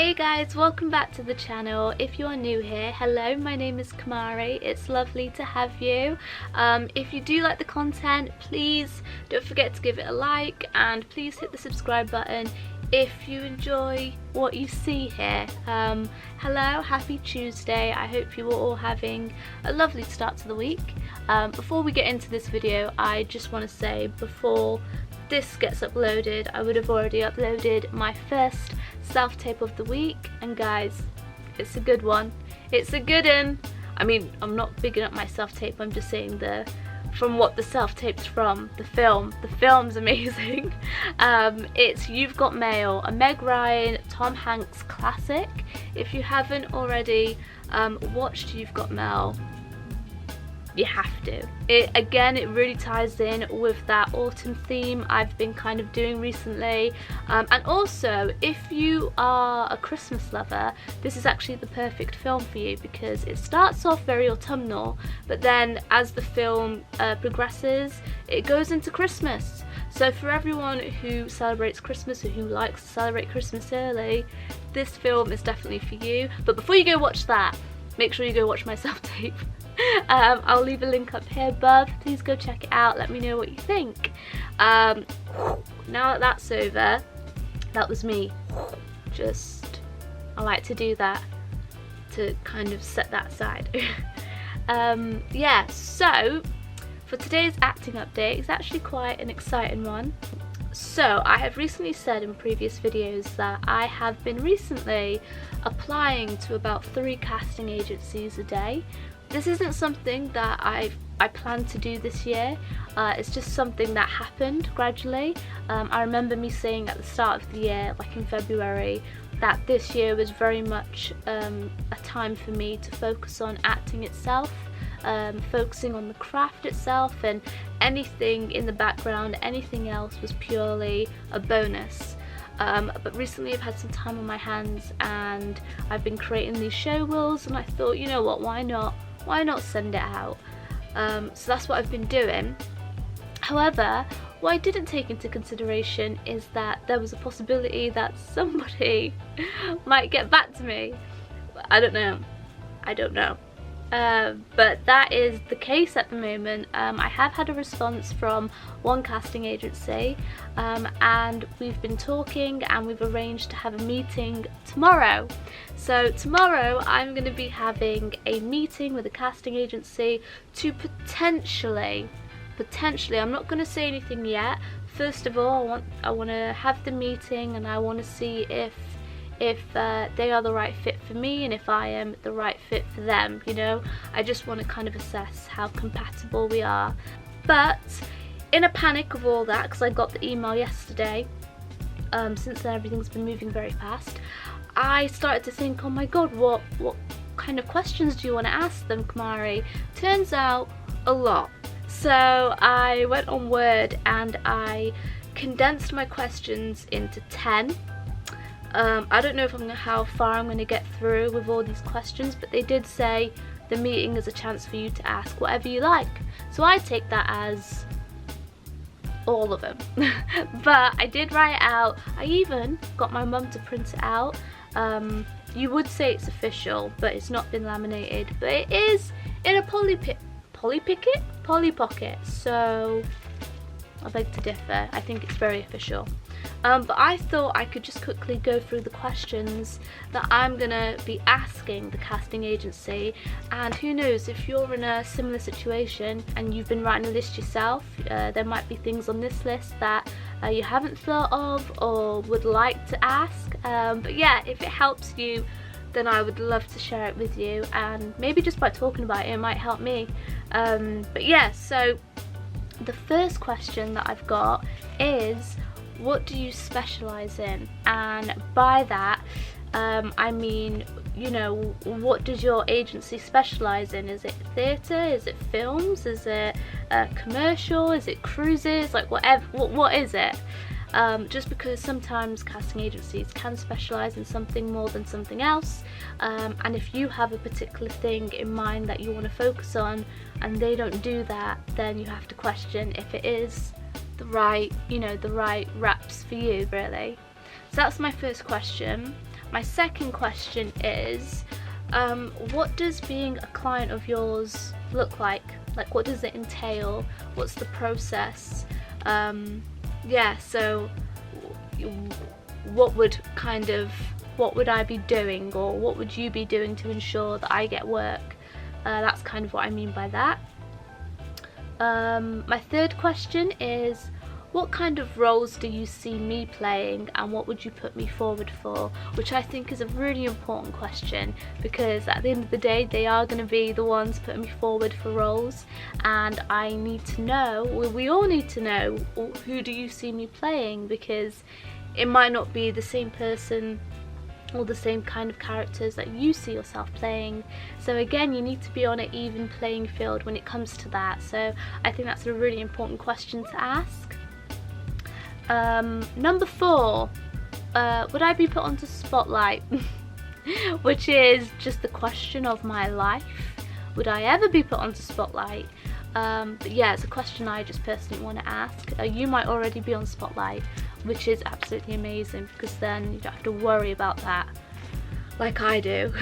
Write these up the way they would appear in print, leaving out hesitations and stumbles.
Hey guys, welcome back to the channel. If you are new here, hello, my name is Kumari. It's lovely to have you. If you do like the content, please don't forget to give it a like and please hit the subscribe button if you enjoy what you see here. Hello, happy Tuesday. I hope you are all having a lovely start to the week. Before we get into this video, I just want to say before this gets uploaded, I would have already uploaded my first self-tape of the week, and guys, it's a good one. It's a good one. I mean, I'm not bigging up my self-tape, I'm just saying from what the self-tape's from, the film's amazing. It's You've Got Mail, a Meg Ryan, Tom Hanks classic. If you haven't already watched You've Got Mail, you have to. It really ties in with that autumn theme I've been kind of doing recently, and also if you are a Christmas lover, this is actually the perfect film for you because it starts off very autumnal, but then as the film progresses, it goes into Christmas. So for everyone who celebrates Christmas or who likes to celebrate Christmas early, this film is definitely for you. But before you go watch that, make sure you go watch my self-tape. I'll leave a link up here above. Please go check it out. Let me know what you think. Now that that's over, that was me. I like to do that to kind of set that aside. Yeah, so for today's acting update, it's actually quite an exciting one. So I have recently said in previous videos that I have been recently applying to about 3 casting agencies a day. This isn't something that I planned to do this year, it's just something that happened gradually. I remember me saying at the start of the year, like in February, that this year was very much a time for me to focus on acting itself, focusing on the craft itself, and anything in the background, anything else was purely a bonus. But recently I've had some time on my hands and I've been creating these show reels, and I thought, you know what, why not send it out? So that's what I've been doing. However, what I didn't take into consideration is that there was a possibility that somebody might get back to me. I don't know. But that is the case at the moment. I have had a response from one casting agency, and we've been talking and we've arranged to have a meeting tomorrow. So tomorrow I'm going to be having a meeting with a casting agency to potentially, I'm not going to say anything yet. First of all, I want to have the meeting and I want to see if they are the right fit for me and if I am the right fit for them, you know. I just want to kind of assess how compatible we are. But in a panic of all that, because I got the email yesterday, since then everything's been moving very fast, I started to think, oh my god, what kind of questions do you want to ask them, Kumari? Turns out a lot. So I went on Word and I condensed my questions into 10. I don't know how far I'm going to get through with all these questions, but they did say the meeting is a chance for you to ask whatever you like. So I take that as all of them. But I did write it out. I even got my mum to print it out. You would say it's official, but it's not been laminated. But it is in a Polly Pocket. So I beg to differ. I think it's very official. But I thought I could just quickly go through the questions that I'm gonna be asking the casting agency, and who knows, if you're in a similar situation and you've been writing a list yourself, there might be things on this list that you haven't thought of or would like to ask. But yeah, if it helps you, then I would love to share it with you, and maybe just by talking about it, it might help me. But yeah, so the first question that I've got is, what do you specialise in? And by that, I mean, you know, what does your agency specialise in? Is it theatre? Is it films? Is it commercial? Is it cruises? Like whatever, what is it? Just because sometimes casting agencies can specialise in something more than something else, and if you have a particular thing in mind that you want to focus on and they don't do that, then you have to question if it is the right, you know, the right reps for you, really. So that's my first question. My second question is, what does being a client of yours look like? Like, what does it entail? What's the process? Yeah, so what would I be doing, or what would you be doing to ensure that I get work? That's kind of what I mean by that. My third question is, what kind of roles do you see me playing, and what would you put me forward for? Which I think is a really important question, because at the end of the day they are going to be the ones putting me forward for roles, and I need to know, we all need to know, who do you see me playing, because it might not be the same person or the same kind of characters that you see yourself playing. So again, you need to be on an even playing field when it comes to that. So I think that's a really important question to ask. Number 4, would I be put onto spotlight? Which is just the question of my life. Would I ever be put onto spotlight? But yeah, it's a question I just personally want to ask. You might already be on spotlight, which is absolutely amazing, because then you don't have to worry about that like I do.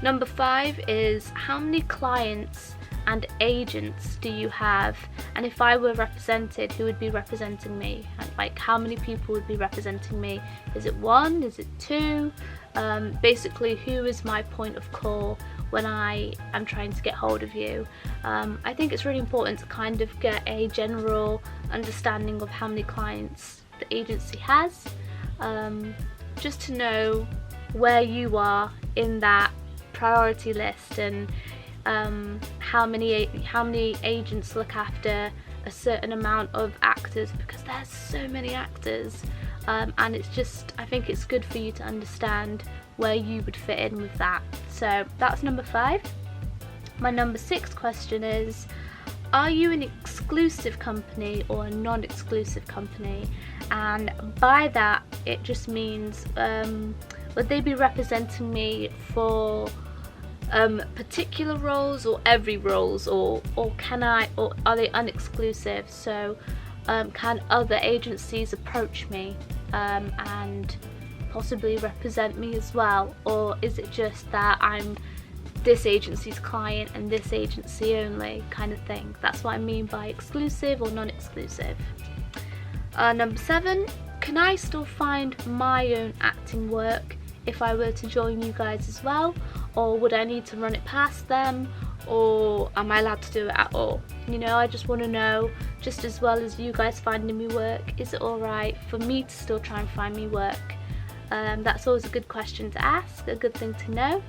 Number 5 is, how many clients and agents do you have, and if I were represented, who would be representing me? And like, how many people would be representing me? Is it 1? Is it 2? Basically, who is my point of call when I am trying to get hold of you? I think it's really important to kind of get a general understanding of how many clients the agency has, just to know where you are in that priority list, and how many agents look after a certain amount of actors, because there's so many actors, and it's just, I think it's good for you to understand where you would fit in with that. So that's number 5. My number 6 question is, are you an exclusive company or a non-exclusive company? And by that, it just means, would they be representing me for particular roles, or every roles, or are they unexclusive? So can other agencies approach me and possibly represent me as well, or is it just that I'm this agency's client and this agency only kind of thing? That's what I mean by exclusive or non-exclusive. Number 7, can I still find my own acting work if I were to join you guys as well, or would I need to run it past them, or am I allowed to do it at all? You know, I just want to know, just as well as you guys finding me work, is it alright for me to still try and find me work? That's always a good question to ask, a good thing to know.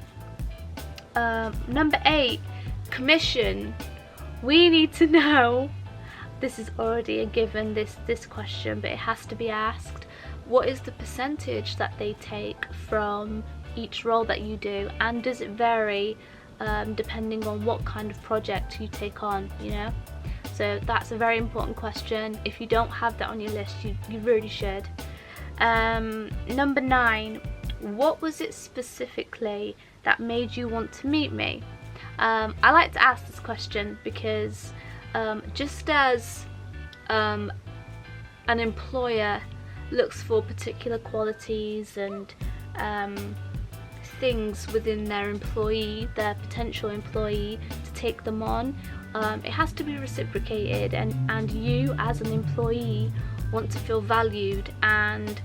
Number 8, commission. We need to know, this is already a given, this question, but it has to be asked. What is the percentage that they take from each role that you do, and does it vary depending on what kind of project you take on, you know? So that's a very important question. If you don't have that on your list, you really should. Number 9, what was it specifically that made you want to meet me? I like to ask this question because just as an employer looks for particular qualities and things within their potential employee to take them on, it has to be reciprocated, and you as an employee want to feel valued and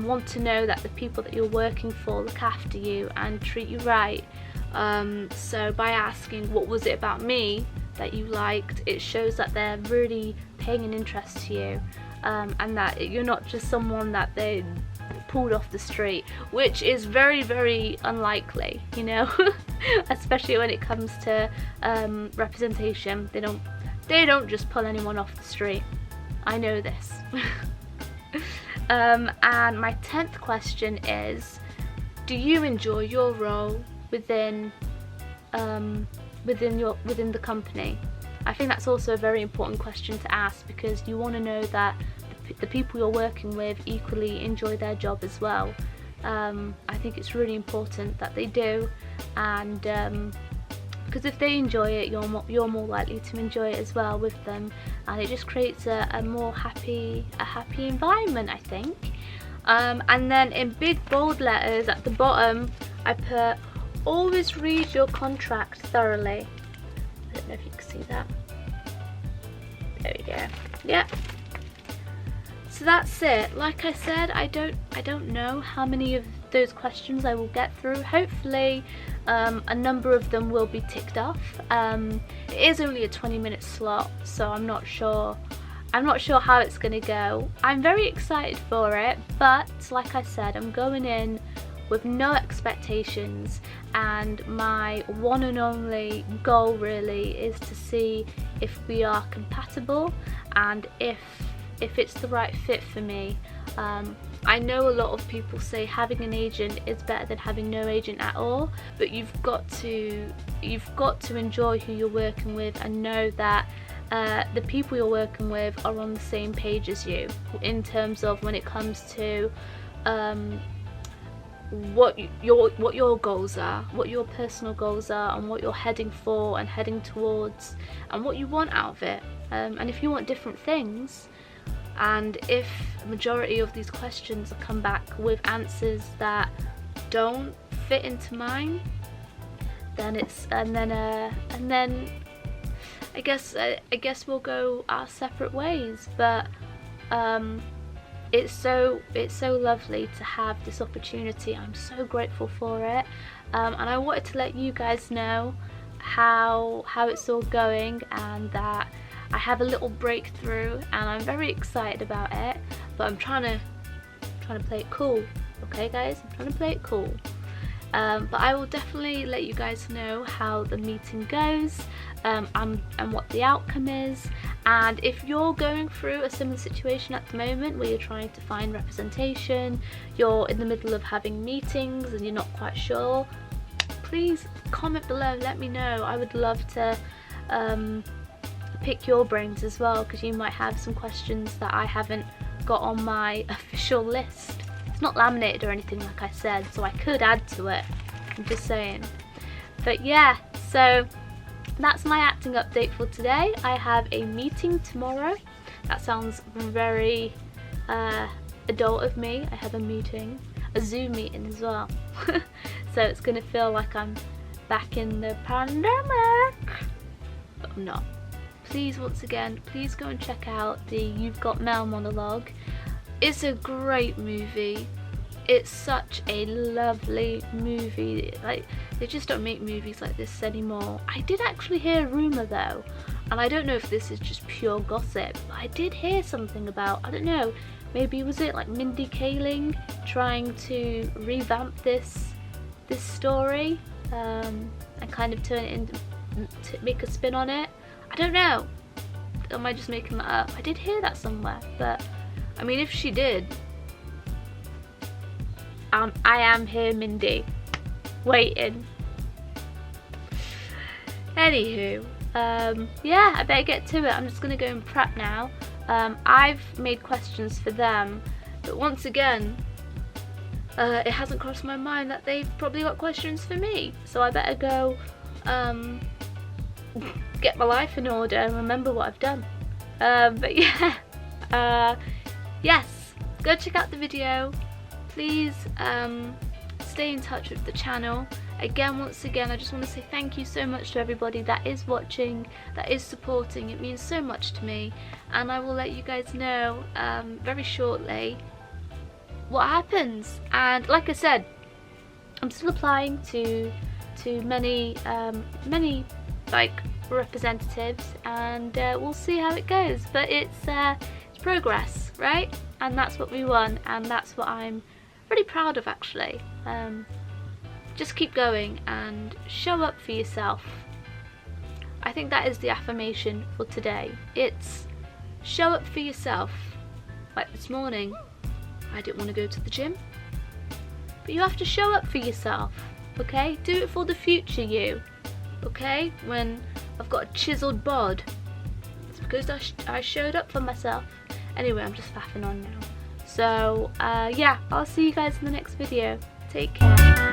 want to know that the people that you're working for look after you and treat you right. So by asking what was it about me that you liked, it shows that they're really paying an interest to you, and that you're not just someone that they pulled off the street, which is very, very unlikely, you know. Especially when it comes to representation. They don't just pull anyone off the street. I know this. And my 10th question is, do you enjoy your role within the company? I think that's also a very important question to ask, because you want to know that the people you're working with equally enjoy their job as well. I think it's really important that they do, and because if they enjoy it, you're more likely to enjoy it as well with them, and it just creates a more happy environment, I think. And then in big bold letters at the bottom I put, always read your contract thoroughly. I don't know if you can see that. There we go. Yeah. So that's it. Like I said, I don't know how many of those questions I will get through. Hopefully a number of them will be ticked off. It is only a 20-minute slot, so I'm not sure how it's gonna go. I'm very excited for it, but like I said, I'm going in with no expectations, and my one and only goal really is to see if we are compatible and if it's the right fit for me. I know a lot of people say having an agent is better than having no agent at all, but you've got to enjoy who you're working with and know that the people you're working with are on the same page as you in terms of when it comes to what your goals are, what your personal goals are, and what you're heading for and heading towards, and what you want out of it. And if you want different things, and if a majority of these questions come back with answers that don't fit into mine, then I guess we'll go our separate ways. But it's so lovely to have this opportunity. I'm so grateful for it, and I wanted to let you guys know how it's all going, and that I have a little breakthrough, and I'm very excited about it. But I'm trying to play it cool, okay guys? I'm trying to play it cool. But I will definitely let you guys know how the meeting goes, and what the outcome is. And if you're going through a similar situation at the moment where you're trying to find representation, you're in the middle of having meetings and you're not quite sure, please comment below, let me know. I would love to pick your brains as well, because you might have some questions that I haven't got on my official list. It's not laminated or anything, like I said, so I could add to it, I'm just saying. But yeah, so that's my acting update for today. I have a meeting tomorrow. That sounds very adult of me. I have a meeting, a Zoom meeting as well. So it's gonna feel like I'm back in the pandemic, but I'm not. Please, once again, please go and check out the You've Got Mail monologue. It's a great movie. It's such a lovely movie. Like, they just don't make movies like this anymore. I did actually hear a rumour though, and I don't know if this is just pure gossip, but I did hear something about, I don't know, maybe was it like Mindy Kaling trying to revamp this story and kind of turn it into, to make a spin on it. I don't know. Am I just making that up? I did hear that somewhere, but I mean, if she did, I am here, Mindy, waiting. Anywho, yeah, I better get to it. I'm just gonna go and prep now. I've made questions for them, but once again, it hasn't crossed my mind that they've probably got questions for me. So I better go get my life in order and remember what I've done. But yeah, yes, go check out the video. Please stay in touch with the channel. Again, once again, I just want to say thank you so much to everybody that is watching, that is supporting. It means so much to me, and I will let you guys know very shortly what happens. And like I said, I'm still applying to many like representatives, and we'll see how it goes. But it's progress, right? And that's what we want, and that's what I'm really proud of, actually. Just keep going and show up for yourself. I think that is the affirmation for today. It's show up for yourself. Like this morning, I didn't want to go to the gym, but you have to show up for yourself, okay? Do it for the future you, okay? When I've got a chiseled bod, it's because I showed up for myself. Anyway, I'm just faffing on now. So yeah, I'll see you guys in the next video. Take care.